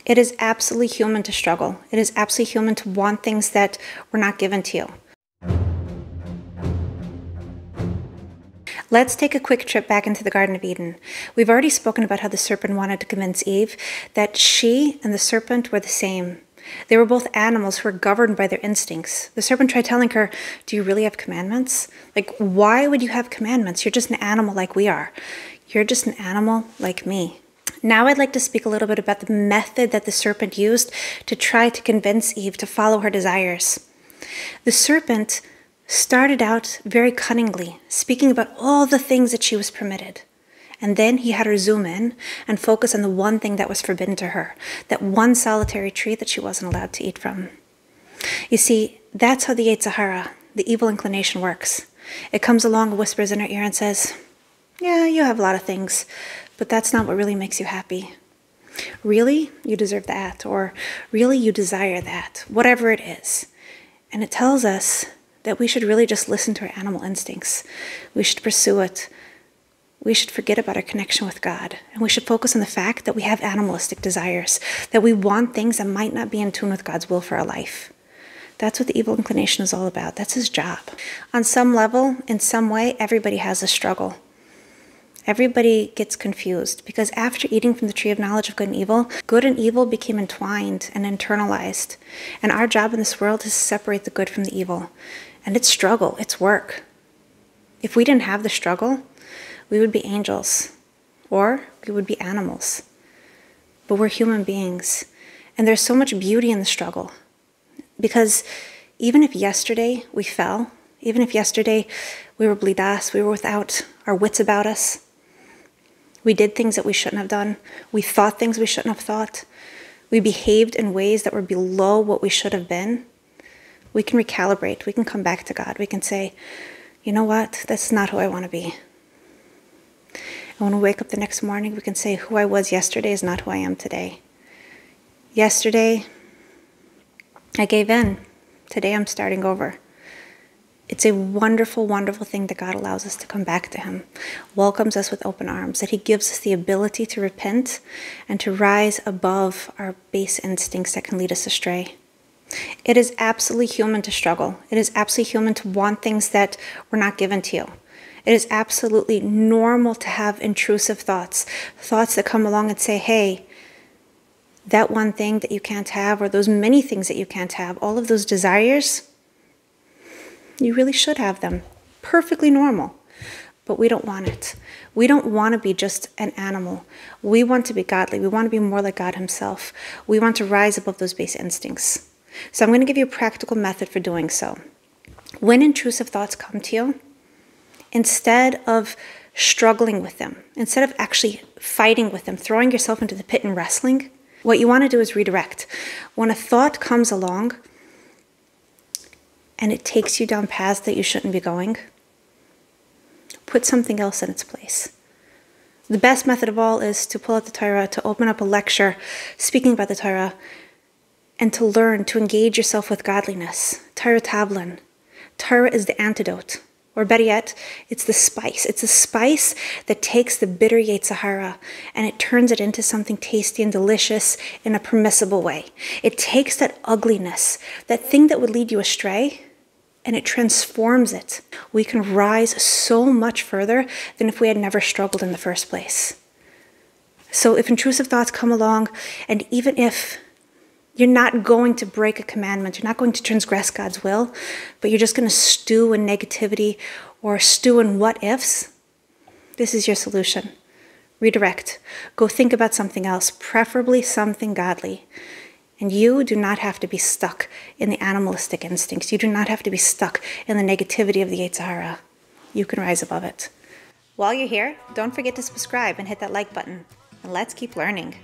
It is absolutely human to struggle. It is absolutely human to want things that were not given to you. Let's take a quick trip back into the Garden of Eden. We've already spoken about how the serpent wanted to convince Eve that she and the serpent were the same. They were both animals who were governed by their instincts. The serpent tried telling her, do you really have commandments? Like, why would you have commandments? You're just an animal like we are. You're just an animal like me. Now I'd like to speak a little bit about the method that the serpent used to try to convince Eve to follow her desires. The serpent started out very cunningly, speaking about all the things that she was permitted. And then he had her zoom in and focus on the one thing that was forbidden to her, that one solitary tree that she wasn't allowed to eat from. You see, that's how the Yetzer Hara, the evil inclination, works. It comes along and whispers in her ear and says, yeah, you have a lot of things, but that's not what really makes you happy. Really, you deserve that, or really, you desire that, whatever it is. And it tells us that we should really just listen to our animal instincts. We should pursue it. We should forget about our connection with God. And we should focus on the fact that we have animalistic desires, that we want things that might not be in tune with God's will for our life. That's what the evil inclination is all about. That's his job. On some level, in some way, everybody has a struggle. Everybody gets confused because after eating from the tree of knowledge of good and evil became entwined and internalized. And our job in this world is to separate the good from the evil. And it's struggle, it's work. If we didn't have the struggle, we would be angels, or we would be animals. But we're human beings, and there's so much beauty in the struggle. Because even if yesterday we fell, even if yesterday we were blidas, we were without our wits about us, we did things that we shouldn't have done, we thought things we shouldn't have thought, we behaved in ways that were below what we should have been, we can recalibrate, we can come back to God, we can say, you know what, that's not who I want to be. And when we wake up the next morning, we can say, who I was yesterday is not who I am today. Yesterday, I gave in. Today, I'm starting over. It's a wonderful, wonderful thing that God allows us to come back to him, welcomes us with open arms, that he gives us the ability to repent and to rise above our base instincts that can lead us astray. It is absolutely human to struggle. It is absolutely human to want things that were not given to you. It is absolutely normal to have intrusive thoughts, thoughts that come along and say, hey, that one thing that you can't have, or those many things that you can't have, all of those desires, you really should have them. Perfectly normal. But we don't want it. We don't want to be just an animal. We want to be godly. We want to be more like God himself. We want to rise above those base instincts. So I'm going to give you a practical method for doing so. When intrusive thoughts come to you, instead of struggling with them, instead of actually fighting with them, throwing yourself into the pit and wrestling, what you want to do is redirect. When a thought comes along and it takes you down paths that you shouldn't be going, put something else in its place. The best method of all is to pull out the Torah, to open up a lecture speaking about the Torah, and to learn to engage yourself with godliness. Torah Tavlin. Torah is the antidote. Or better yet, it's the spice. It's a spice that takes the bitter Yetzer Hara and it turns it into something tasty and delicious in a permissible way. It takes that ugliness, that thing that would lead you astray, and it transforms it. We can rise so much further than if we had never struggled in the first place. So if intrusive thoughts come along, and even if you're not going to break a commandment, you're not going to transgress God's will, but you're just going to stew in negativity or stew in what-ifs, this is your solution. Redirect. Go think about something else, preferably something godly. And you do not have to be stuck in the animalistic instincts. You do not have to be stuck in the negativity of the Yetzer Hara. You can rise above it. While you're here, don't forget to subscribe and hit that like button. And let's keep learning.